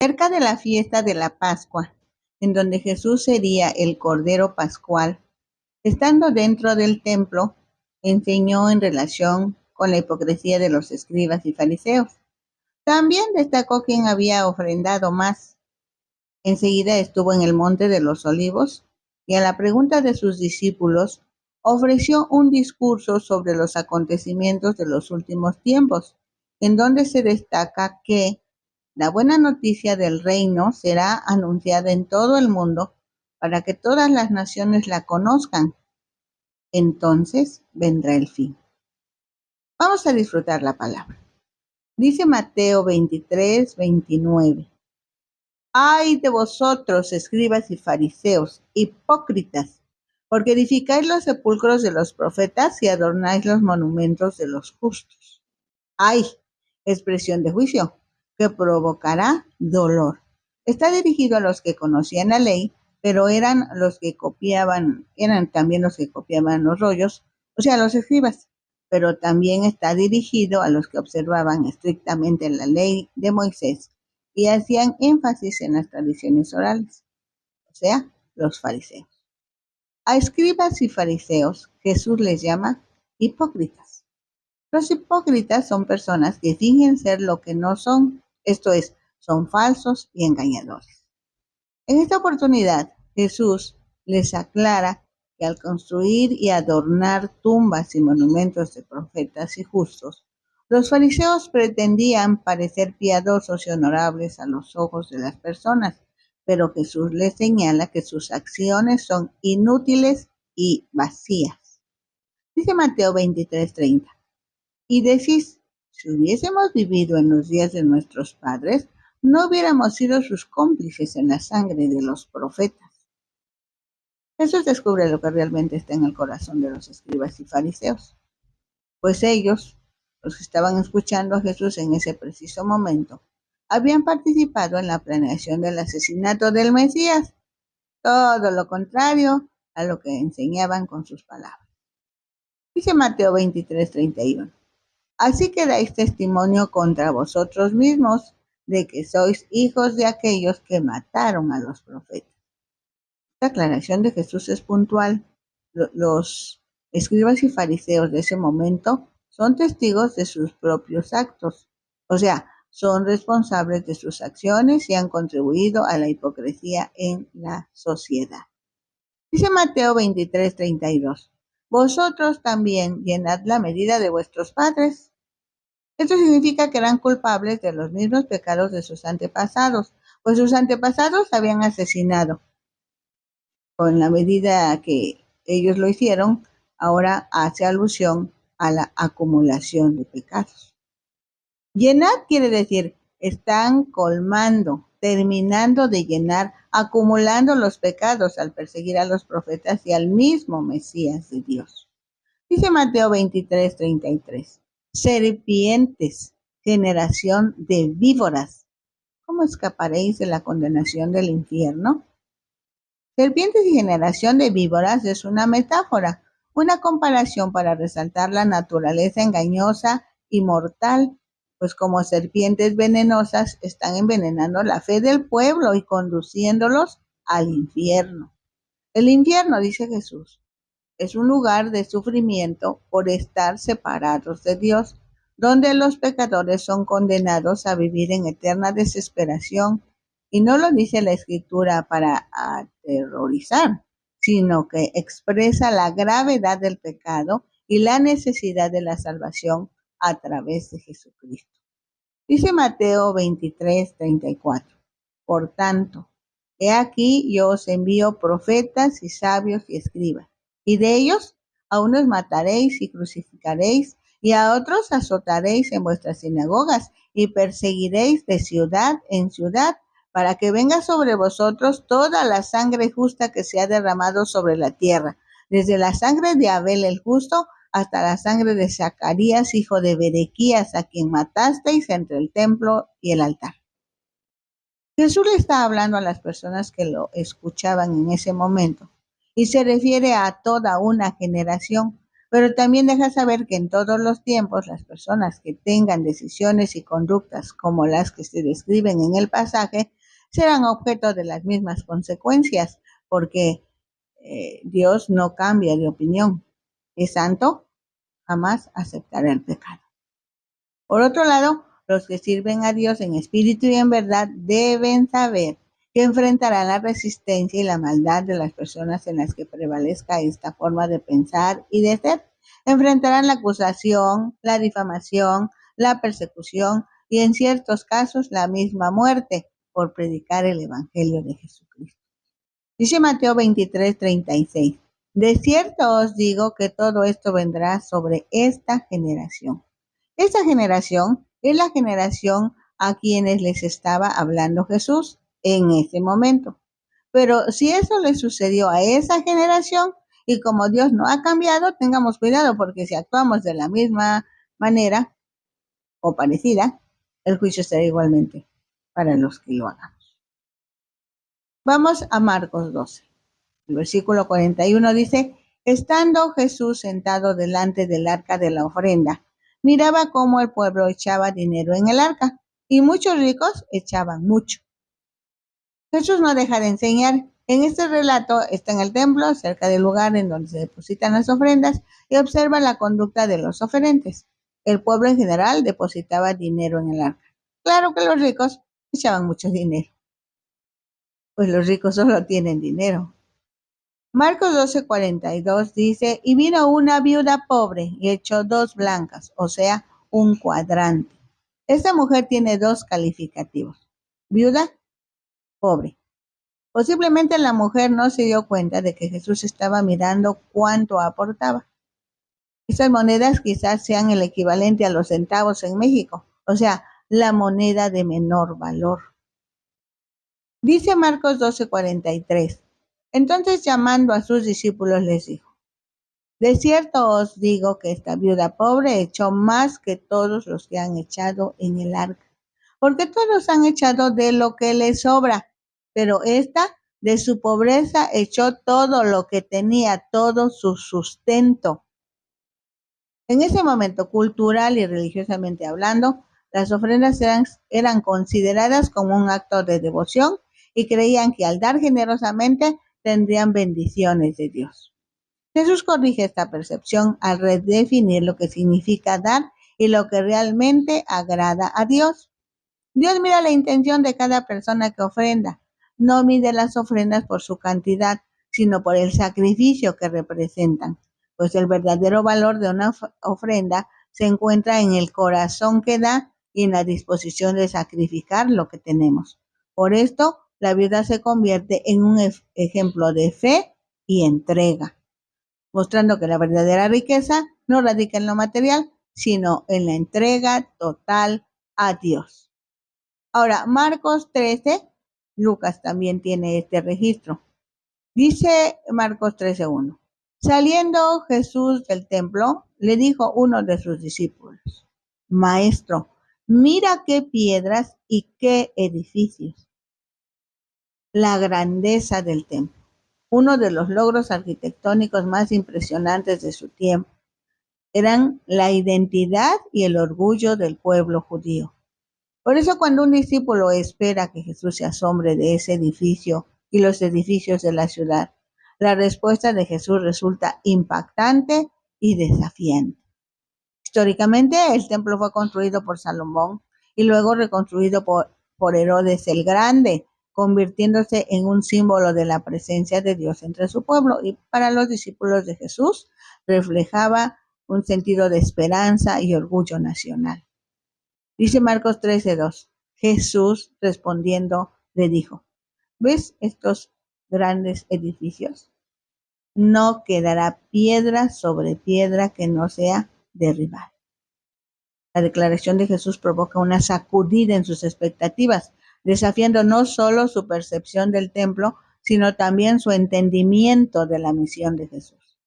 Cerca de la fiesta de la Pascua, en donde Jesús sería el Cordero Pascual, estando dentro del templo, enseñó en relación con la hipocresía de los escribas y fariseos. También destacó quién había ofrendado más. Enseguida estuvo en el monte de los olivos y a la pregunta de sus discípulos ofreció un discurso sobre los acontecimientos de los últimos tiempos, en donde se destaca que la buena noticia del reino será anunciada en todo el mundo para que todas las naciones la conozcan. Entonces vendrá el fin. Vamos a disfrutar la palabra. Dice Mateo 23:29. Ay de vosotros, escribas y fariseos, hipócritas, porque edificáis los sepulcros de los profetas y adornáis los monumentos de los justos. Ay, expresión de juicio, que provocará dolor. Está dirigido a los que conocían la ley, pero eran también los que copiaban los rollos, o sea, los escribas, pero también está dirigido a los que observaban estrictamente la ley de Moisés y hacían énfasis en las tradiciones orales, o sea, los fariseos. A escribas y fariseos Jesús les llama hipócritas. Los hipócritas son personas que fingen ser lo que no son, esto es, son falsos y engañadores. En esta oportunidad, Jesús les aclara que al construir y adornar tumbas y monumentos de profetas y justos, los fariseos pretendían parecer piadosos y honorables a los ojos de las personas, pero Jesús les señala que sus acciones son inútiles y vacías. Dice Mateo 23:30. Y decís, si hubiésemos vivido en los días de nuestros padres, no hubiéramos sido sus cómplices en la sangre de los profetas. Jesús descubre lo que realmente está en el corazón de los escribas y fariseos, pues ellos, los que estaban escuchando a Jesús en ese preciso momento, habían participado en la planeación del asesinato del Mesías, todo lo contrario a lo que enseñaban con sus palabras. Dice Mateo 23:31. Así que dais testimonio contra vosotros mismos de que sois hijos de aquellos que mataron a los profetas. Esta aclaración de Jesús es puntual. Los escribas y fariseos de ese momento son testigos de sus propios actos, o sea, son responsables de sus acciones y han contribuido a la hipocresía en la sociedad. Dice Mateo 23:32. Vosotros también llenad la medida de vuestros padres. Esto significa que eran culpables de los mismos pecados de sus antepasados, pues sus antepasados habían asesinado. Con la medida que ellos lo hicieron, ahora hace alusión a la acumulación de pecados. Llenar quiere decir, están colmando, terminando de llenar, acumulando los pecados al perseguir a los profetas y al mismo Mesías de Dios. Dice Mateo 23:33. Serpientes, generación de víboras, ¿cómo escaparéis de la condenación del infierno? Serpientes y generación de víboras es una metáfora, una comparación para resaltar la naturaleza engañosa y mortal, pues como serpientes venenosas están envenenando la fe del pueblo y conduciéndolos al infierno. El infierno, dice Jesús, es un lugar de sufrimiento por estar separados de Dios, donde los pecadores son condenados a vivir en eterna desesperación. Y no lo dice la Escritura para aterrorizar, sino que expresa la gravedad del pecado y la necesidad de la salvación a través de Jesucristo. Dice Mateo 23:34. Por tanto, he aquí yo os envío profetas y sabios y escribas, y de ellos a unos mataréis y crucificaréis, y a otros azotaréis en vuestras sinagogas, y perseguiréis de ciudad en ciudad, para que venga sobre vosotros toda la sangre justa que se ha derramado sobre la tierra, desde la sangre de Abel el justo hasta la sangre de Zacarías, hijo de Berequías, a quien matasteis entre el templo y el altar. Jesús le está hablando a las personas que lo escuchaban en ese momento y se refiere a toda una generación, pero también deja saber que en todos los tiempos las personas que tengan decisiones y conductas como las que se describen en el pasaje serán objeto de las mismas consecuencias, porque Dios no cambia de opinión. Es santo, jamás aceptará el pecado. Por otro lado, los que sirven a Dios en espíritu y en verdad deben saber que enfrentarán la resistencia y la maldad de las personas en las que prevalezca esta forma de pensar y de ser. Enfrentarán la acusación, la difamación, la persecución y en ciertos casos la misma muerte por predicar el Evangelio de Jesucristo. Dice Mateo 23:36. De cierto os digo que todo esto vendrá sobre esta generación. Esta generación es la generación a quienes les estaba hablando Jesús en ese momento. Pero si eso le sucedió a esa generación y como Dios no ha cambiado, tengamos cuidado porque si actuamos de la misma manera o parecida, el juicio será igualmente para los que lo hagan. Vamos a Marcos 12. El versículo 41 dice, estando Jesús sentado delante del arca de la ofrenda, miraba cómo el pueblo echaba dinero en el arca, y muchos ricos echaban mucho. Jesús no deja de enseñar. En este relato está en el templo, cerca del lugar en donde se depositan las ofrendas, y observa la conducta de los oferentes. El pueblo en general depositaba dinero en el arca. Claro que los ricos echaban mucho dinero, pues los ricos solo tienen dinero. Marcos 12:42 dice, y vino una viuda pobre y echó 2 blancas, o sea, un cuadrante. Esta mujer tiene 2 calificativos. Viuda, pobre. Posiblemente la mujer no se dio cuenta de que Jesús estaba mirando cuánto aportaba. Estas monedas quizás sean el equivalente a los centavos en México, o sea, la moneda de menor valor. Dice Marcos 12:43. Entonces llamando a sus discípulos les dijo, de cierto os digo que esta viuda pobre echó más que todos los que han echado en el arca, porque todos han echado de lo que les sobra, pero esta de su pobreza echó todo lo que tenía, todo su sustento. En ese momento, cultural y religiosamente hablando, las ofrendas eran consideradas como un acto de devoción y creían que al dar generosamente tendrían bendiciones de Dios. Jesús corrige esta percepción al redefinir lo que significa dar y lo que realmente agrada a Dios. Dios mira la intención de cada persona que ofrenda. No mide las ofrendas por su cantidad, sino por el sacrificio que representan. Pues el verdadero valor de una ofrenda se encuentra en el corazón que da y en la disposición de sacrificar lo que tenemos. Por esto, la viuda se convierte en un ejemplo de fe y entrega, mostrando que la verdadera riqueza no radica en lo material, sino en la entrega total a Dios. Ahora, Marcos 13, Lucas también tiene este registro. Dice Marcos 13:1. Saliendo Jesús del templo, le dijo uno de sus discípulos, Maestro, mira qué piedras y qué edificios. La grandeza del templo, uno de los logros arquitectónicos más impresionantes de su tiempo, eran la identidad y el orgullo del pueblo judío. Por eso cuando un discípulo espera que Jesús se asombre de ese edificio y los edificios de la ciudad, la respuesta de Jesús resulta impactante y desafiante. Históricamente, el templo fue construido por Salomón y luego reconstruido por Herodes el Grande, convirtiéndose en un símbolo de la presencia de Dios entre su pueblo. Y para los discípulos de Jesús reflejaba un sentido de esperanza y orgullo nacional. Dice Marcos 13:2. Jesús respondiendo le dijo, ¿ves estos grandes edificios? No quedará piedra sobre piedra que no sea derribada. La declaración de Jesús provoca una sacudida en sus expectativas, desafiando no solo su percepción del templo, sino también su entendimiento de la misión de Jesús.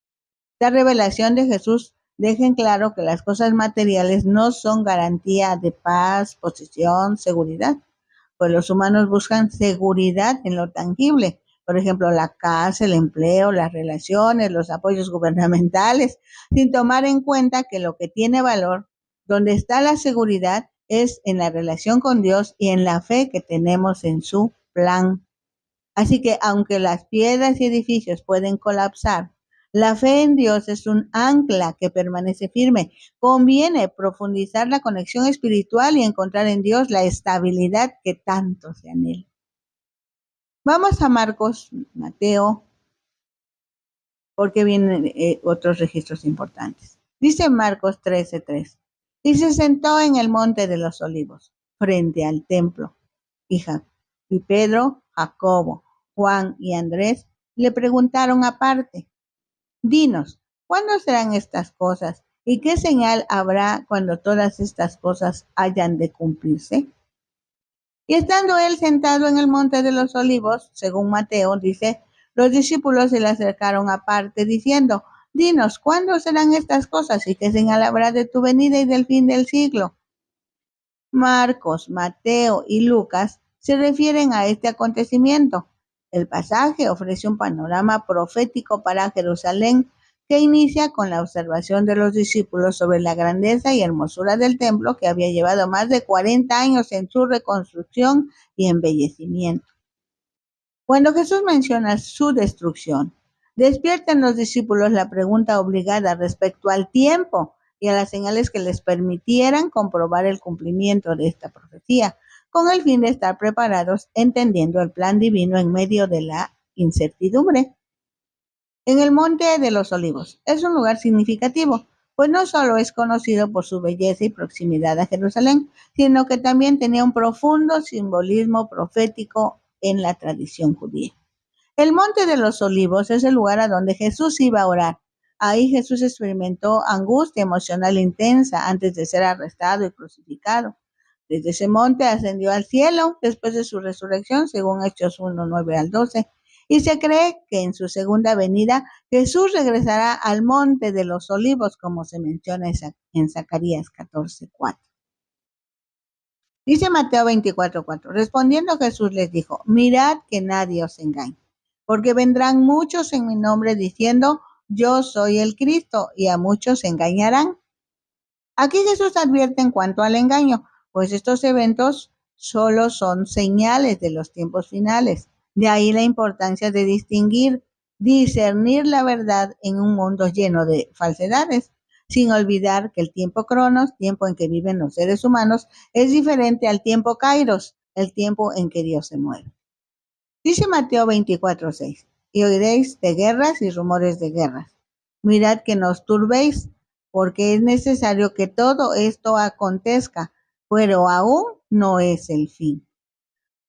La revelación de Jesús deja en claro que las cosas materiales no son garantía de paz, posesión, seguridad, pues los humanos buscan seguridad en lo tangible, por ejemplo, la casa, el empleo, las relaciones, los apoyos gubernamentales, sin tomar en cuenta que lo que tiene valor, donde está la seguridad, es en la relación con Dios y en la fe que tenemos en su plan. Así que aunque las piedras y edificios pueden colapsar, la fe en Dios es un ancla que permanece firme. Conviene profundizar la conexión espiritual y encontrar en Dios la estabilidad que tanto se anhela. Vamos a Marcos, Mateo, porque vienen otros registros importantes. Dice Marcos 13:3. Y se sentó en el monte de los olivos, frente al templo. Y Pedro, Jacobo, Juan y Andrés le preguntaron aparte, dinos, ¿cuándo serán estas cosas? ¿Y qué señal habrá cuando todas estas cosas hayan de cumplirse? Y estando él sentado en el monte de los olivos, según Mateo, dice, los discípulos se le acercaron aparte diciendo, dinos, ¿cuándo serán estas cosas? ¿Y qué señal habrá de tu venida y del fin del siglo? Marcos, Mateo y Lucas se refieren a este acontecimiento. El pasaje ofrece un panorama profético para Jerusalén que inicia con la observación de los discípulos sobre la grandeza y hermosura del templo que había llevado más de 40 años en su reconstrucción y embellecimiento. Cuando Jesús menciona su destrucción, despierta en los discípulos la pregunta obligada respecto al tiempo y a las señales que les permitieran comprobar el cumplimiento de esta profecía, con el fin de estar preparados entendiendo el plan divino en medio de la incertidumbre. En el Monte de los Olivos es un lugar significativo, pues no solo es conocido por su belleza y proximidad a Jerusalén, sino que también tenía un profundo simbolismo profético en la tradición judía. El Monte de los Olivos es el lugar a donde Jesús iba a orar. Ahí Jesús experimentó angustia emocional intensa antes de ser arrestado y crucificado. Desde ese monte ascendió al cielo después de su resurrección, según Hechos 1:9-12, y se cree que en su segunda venida Jesús regresará al Monte de los Olivos, como se menciona en Zacarías 14:4. Dice Mateo 24:4, respondiendo Jesús les dijo, mirad que nadie os engañe, porque vendrán muchos en mi nombre diciendo, yo soy el Cristo, y a muchos engañarán. Aquí Jesús advierte en cuanto al engaño, pues estos eventos solo son señales de los tiempos finales. De ahí la importancia de discernir la verdad en un mundo lleno de falsedades, sin olvidar que el tiempo Cronos, tiempo en que viven los seres humanos, es diferente al tiempo Kairos, el tiempo en que Dios se mueve. Dice Mateo 24:6, y oiréis de guerras y rumores de guerras. Mirad que no os turbéis, porque es necesario que todo esto acontezca, pero aún no es el fin.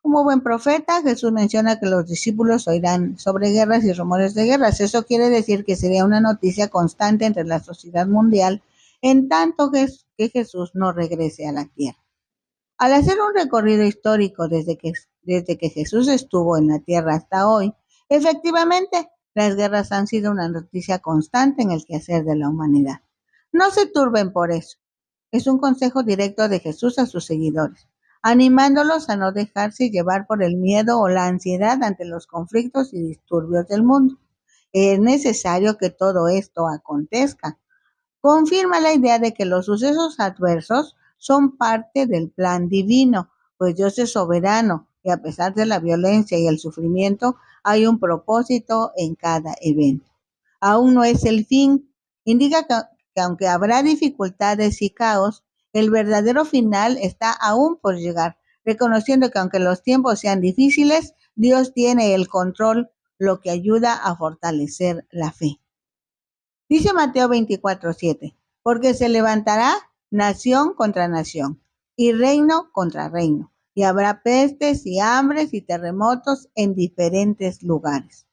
Como buen profeta, Jesús menciona que los discípulos oirán sobre guerras y rumores de guerras. Eso quiere decir que sería una noticia constante entre la sociedad mundial, en tanto que Jesús no regrese a la tierra. Al hacer un recorrido histórico desde que Jesús estuvo en la tierra hasta hoy, efectivamente, las guerras han sido una noticia constante en el quehacer de la humanidad. No se turben por eso. Es un consejo directo de Jesús a sus seguidores, animándolos a no dejarse llevar por el miedo o la ansiedad ante los conflictos y disturbios del mundo. Es necesario que todo esto acontezca. Confirma la idea de que los sucesos adversos son parte del plan divino, pues Dios es soberano y a pesar de la violencia y el sufrimiento, hay un propósito en cada evento. Aún no es el fin. Indica que aunque habrá dificultades y caos, el verdadero final está aún por llegar, reconociendo que aunque los tiempos sean difíciles, Dios tiene el control, lo que ayuda a fortalecer la fe. Dice Mateo 24:7, porque se levantará nación contra nación y reino contra reino, y habrá pestes y hambres y terremotos en diferentes lugares.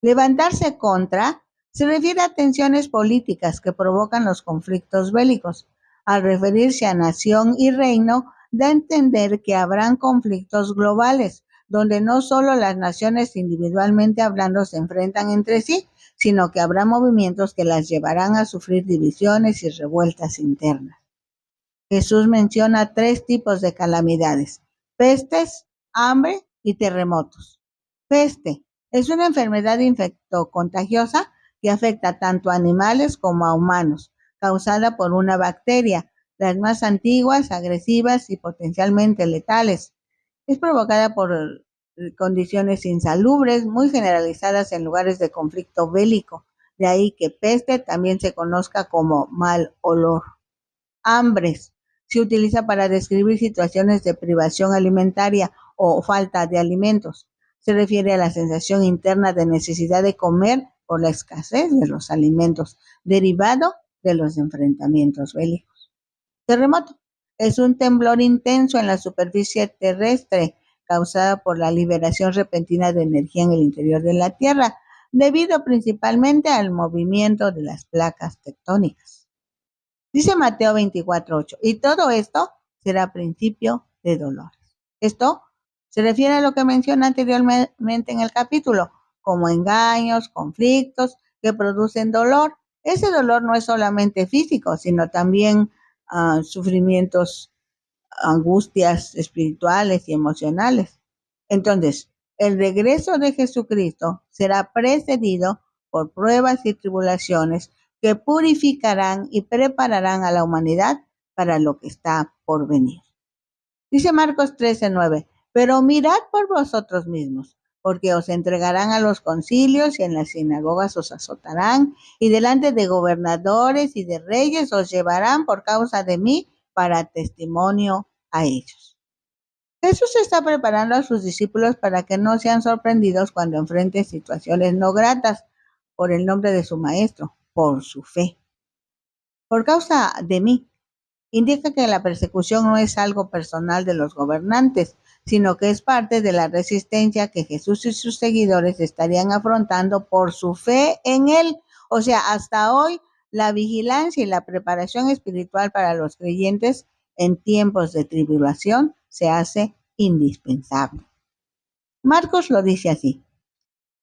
Levantarse contra se refiere a tensiones políticas que provocan los conflictos bélicos. Al referirse a nación y reino, da a entender que habrán conflictos globales, donde no solo las naciones individualmente hablando se enfrentan entre sí, sino que habrá movimientos que las llevarán a sufrir divisiones y revueltas internas. Jesús menciona 3 tipos de calamidades: pestes, hambre y terremotos. Peste Es una enfermedad infectocontagiosa que afecta tanto a animales como a humanos, causada por una bacteria, las más antiguas, agresivas y potencialmente letales. Es provocada por condiciones insalubres muy generalizadas en lugares de conflicto bélico. De ahí que peste también se conozca como mal olor. Hambres se utiliza para describir situaciones de privación alimentaria o falta de alimentos. Se refiere a la sensación interna de necesidad de comer por la escasez de los alimentos, derivado de los enfrentamientos bélicos. Terremoto es un temblor intenso en la superficie terrestre causada por la liberación repentina de energía en el interior de la Tierra, debido principalmente al movimiento de las placas tectónicas. Dice Mateo 24:8, y todo esto será principio de dolores. Esto se refiere a lo que menciona anteriormente en el capítulo, como engaños, conflictos que producen dolor. Ese dolor no es solamente físico, sino también sufrimientos, angustias espirituales y emocionales. Entonces, el regreso de Jesucristo será precedido por pruebas y tribulaciones que purificarán y prepararán a la humanidad para lo que está por venir. Dice Marcos 13:9, pero mirad por vosotros mismos, porque os entregarán a los concilios y en las sinagogas os azotarán, y delante de gobernadores y de reyes os llevarán por causa de mí para testimonio a ellos. Jesús está preparando a sus discípulos para que no sean sorprendidos cuando enfrenten situaciones no gratas por el nombre de su Maestro, por su fe. Por causa de mí, indica que la persecución no es algo personal de los gobernantes, sino que es parte de la resistencia que Jesús y sus seguidores estarían afrontando por su fe en Él. O sea, hasta hoy la vigilancia y la preparación espiritual para los creyentes en tiempos de tribulación se hace indispensable. Marcos lo dice así.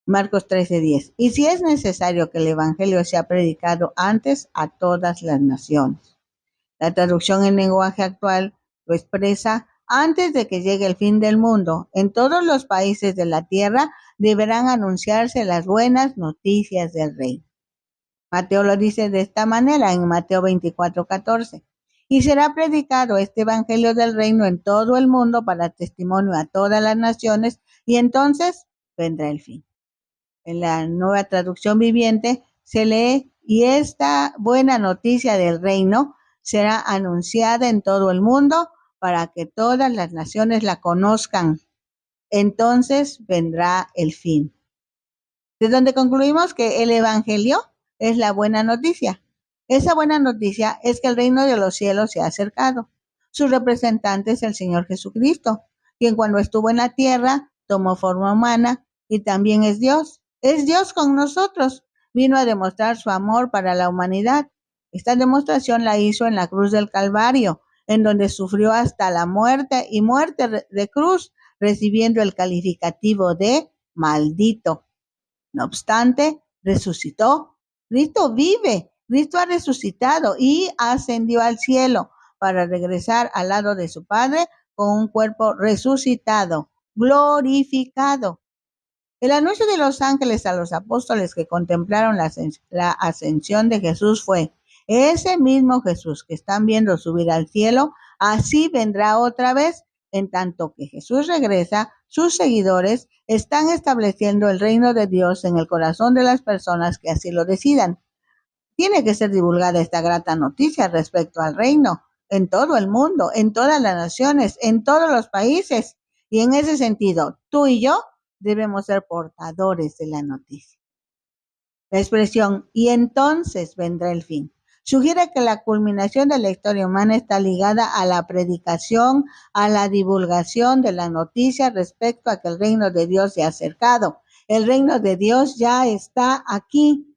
Marcos 13:10. Y si es necesario que el evangelio sea predicado antes a todas las naciones. La traducción en lenguaje actual lo expresa: antes de que llegue el fin del mundo, en todos los países de la tierra deberán anunciarse las buenas noticias del reino. Mateo lo dice de esta manera en Mateo 24:14. Y será predicado este evangelio del reino en todo el mundo para testimonio a todas las naciones, y entonces vendrá el fin. En la Nueva Traducción Viviente se lee: y esta buena noticia del reino será anunciada en todo el mundo para que todas las naciones la conozcan. Entonces vendrá el fin. De donde concluimos que el evangelio es la buena noticia. Esa buena noticia es que el reino de los cielos se ha acercado. Su representante es el Señor Jesucristo, quien cuando estuvo en la tierra tomó forma humana y también es Dios. Es Dios con nosotros. Vino a demostrar su amor para la humanidad. Esta demostración la hizo en la cruz del Calvario, en donde sufrió hasta la muerte y muerte de cruz, recibiendo el calificativo de maldito. No obstante, resucitó. Cristo vive. Cristo ha resucitado y ascendió al cielo para regresar al lado de su Padre con un cuerpo resucitado, glorificado. El anuncio de los ángeles a los apóstoles que contemplaron la ascensión de Jesús fue: ese mismo Jesús que están viendo subir al cielo, así vendrá otra vez. En tanto que Jesús regresa, sus seguidores están estableciendo el reino de Dios en el corazón de las personas que así lo decidan. Tiene que ser divulgada esta grata noticia respecto al reino en todo el mundo, en todas las naciones, en todos los países. Y en ese sentido, tú y yo debemos ser portadores de la noticia. La expresión "y entonces vendrá el fin" sugiere que la culminación de la historia humana está ligada a la predicación, a la divulgación de la noticia respecto a que el reino de Dios se ha acercado. El reino de Dios ya está aquí.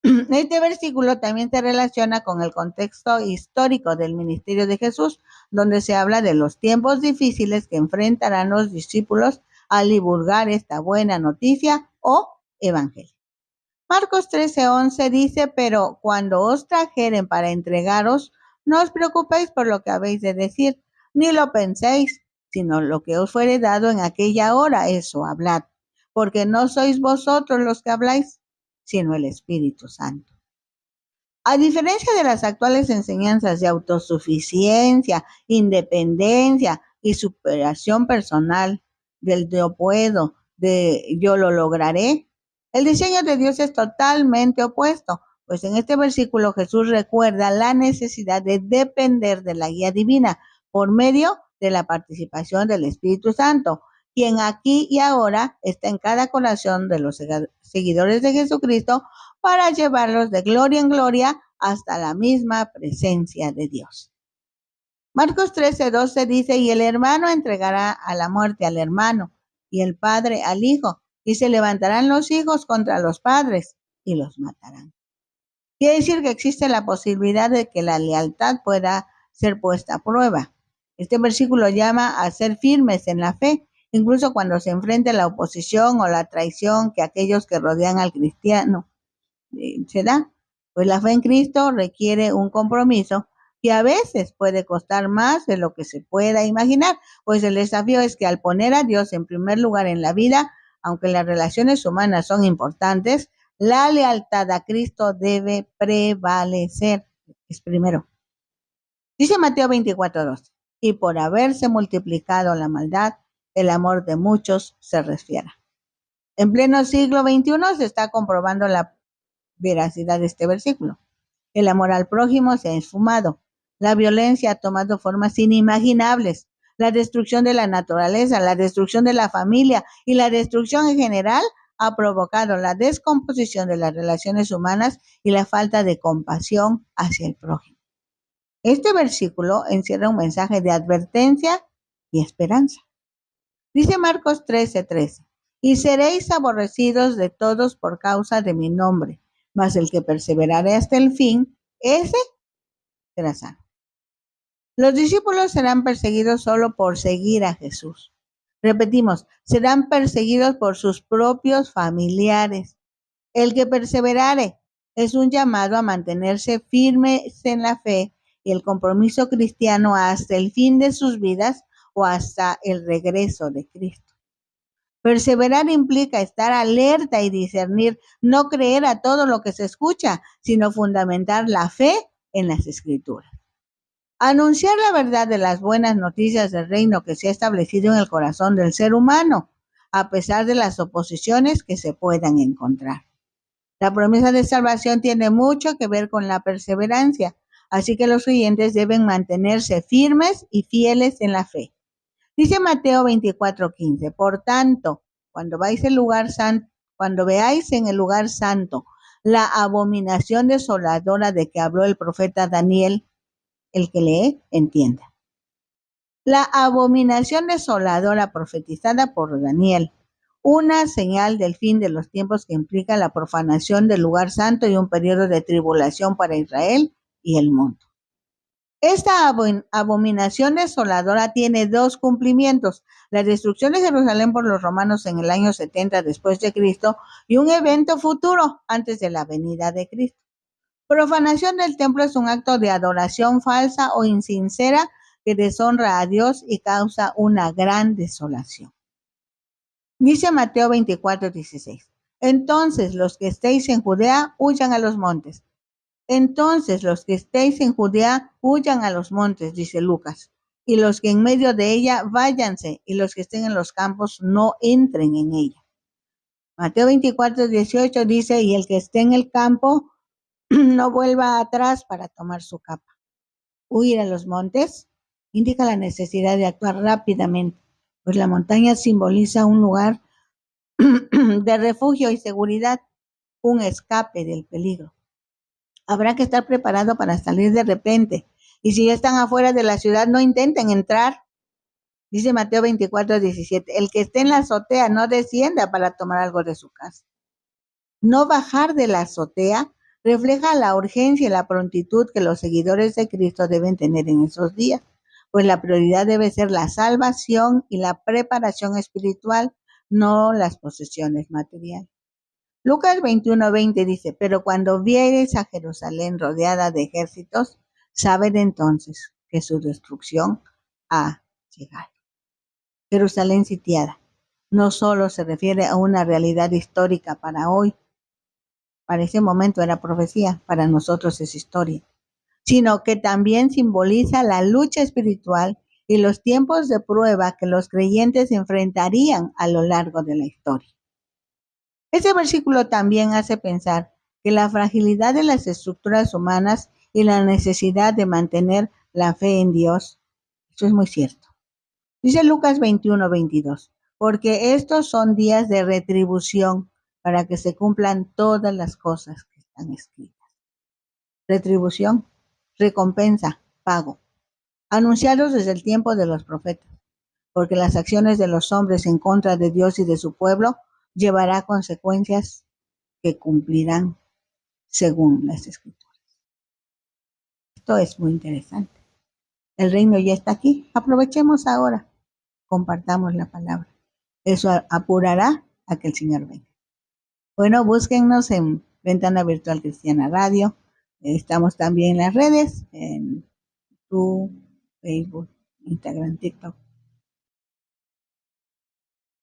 Este versículo también se relaciona con el contexto histórico del ministerio de Jesús, donde se habla de los tiempos difíciles que enfrentarán los discípulos al divulgar esta buena noticia o evangelio. Marcos 13:11 dice: pero cuando os trajeren para entregaros, no os preocupéis por lo que habéis de decir, ni lo penséis, sino lo que os fuere dado en aquella hora, eso hablad. porque no sois vosotros los que habláis, sino el Espíritu Santo. A diferencia de las actuales enseñanzas de autosuficiencia, independencia y superación personal, del yo puedo, de yo lo lograré, el diseño de Dios es totalmente opuesto, pues en este versículo Jesús recuerda la necesidad de depender de la guía divina por medio de la participación del Espíritu Santo, quien aquí y ahora está en cada corazón de los seguidores de Jesucristo para llevarlos de gloria en gloria hasta la misma presencia de Dios. Marcos 13:12 dice, y el hermano entregará a la muerte al hermano, y el padre al hijo, y se levantarán los hijos contra los padres, y los matarán. Quiere decir que existe la posibilidad de que la lealtad pueda ser puesta a prueba. Este versículo llama a ser firmes en la fe, incluso cuando se enfrente la oposición o la traición que aquellos que rodean al cristiano se da. Pues la fe en Cristo requiere un compromiso que a veces puede costar más de lo que se pueda imaginar, pues el desafío es que al poner a Dios en primer lugar en la vida, aunque las relaciones humanas son importantes, la lealtad a Cristo debe prevalecer. Es primero. Dice Mateo 24:2, y por haberse multiplicado la maldad, el amor de muchos se resfriará. En pleno siglo XXI se está comprobando la veracidad de este versículo. El amor al prójimo se ha esfumado. La violencia ha tomado formas inimaginables. La destrucción de la naturaleza, la destrucción de la familia y la destrucción en general ha provocado la descomposición de las relaciones humanas y la falta de compasión hacia el prójimo. Este versículo encierra un mensaje de advertencia y esperanza. Dice Marcos 13:13, y seréis aborrecidos de todos por causa de mi nombre, mas el que perseverare hasta el fin, ese será salvo. Los discípulos serán perseguidos solo por seguir a Jesús. Repetimos, serán perseguidos por sus propios familiares. El que perseverare es un llamado a mantenerse firmes en la fe y el compromiso cristiano hasta el fin de sus vidas o hasta el regreso de Cristo. Perseverar implica estar alerta y discernir, no creer a todo lo que se escucha, sino fundamentar la fe en las Escrituras. Anunciar la verdad de las buenas noticias del reino que se ha establecido en el corazón del ser humano, a pesar de las oposiciones que se puedan encontrar. La promesa de salvación tiene mucho que ver con la perseverancia, así que los creyentes deben mantenerse firmes y fieles en la fe. Dice Mateo 24:15, por tanto, cuando veáis en el lugar santo la abominación desoladora de que habló el profeta Daniel, el que lee, entienda. La abominación desoladora profetizada por Daniel, una señal del fin de los tiempos que implica la profanación del lugar santo y un periodo de tribulación para Israel y el mundo. Esta abominación desoladora tiene dos cumplimientos: la destrucción de Jerusalén por los romanos en el año 70 después de Cristo y un evento futuro antes de la venida de Cristo. Profanación del templo es un acto de adoración falsa o insincera que deshonra a Dios y causa una gran desolación. Dice Mateo 24:16, entonces los que estéis en Judea huyan a los montes. Entonces los que estéis en Judea huyan a los montes, dice Lucas, y los que en medio de ella váyanse, y los que estén en los campos no entren en ella. Mateo 24:18 dice, y el que esté en el campo no vuelva atrás para tomar su capa. Huir a los montes indica la necesidad de actuar rápidamente, pues la montaña simboliza un lugar de refugio y seguridad, un escape del peligro. Habrá que estar preparado para salir de repente. Y si ya están afuera de la ciudad, no intenten entrar. Dice Mateo 24:17, el que esté en la azotea no descienda para tomar algo de su casa. No bajar de la azotea refleja la urgencia y la prontitud que los seguidores de Cristo deben tener en esos días, pues la prioridad debe ser la salvación y la preparación espiritual, no las posesiones materiales. Lucas 21:20 dice, pero cuando viereis a Jerusalén rodeada de ejércitos, sabed entonces que su destrucción ha llegado. Jerusalén sitiada. no solo se refiere a una realidad histórica para hoy, para ese momento era profecía, para nosotros es historia, sino que también simboliza la lucha espiritual y los tiempos de prueba que los creyentes enfrentarían a lo largo de la historia. Ese versículo también hace pensar que la fragilidad de las estructuras humanas y la necesidad de mantener la fe en Dios, eso es muy cierto. Dice Lucas 21:22, porque estos son días de retribución para que se cumplan todas las cosas que están escritas. Retribución, recompensa, pago, anunciados desde el tiempo de los profetas, porque las acciones de los hombres en contra de Dios y de su pueblo llevará consecuencias que cumplirán según las escrituras. Esto es muy interesante. El reino ya está aquí. Aprovechemos ahora. Compartamos la palabra. Eso apurará a que el Señor venga. Bueno, búsquennos en Ventana Virtual Cristiana Radio. Estamos también en las redes, en YouTube, Facebook, Instagram, TikTok.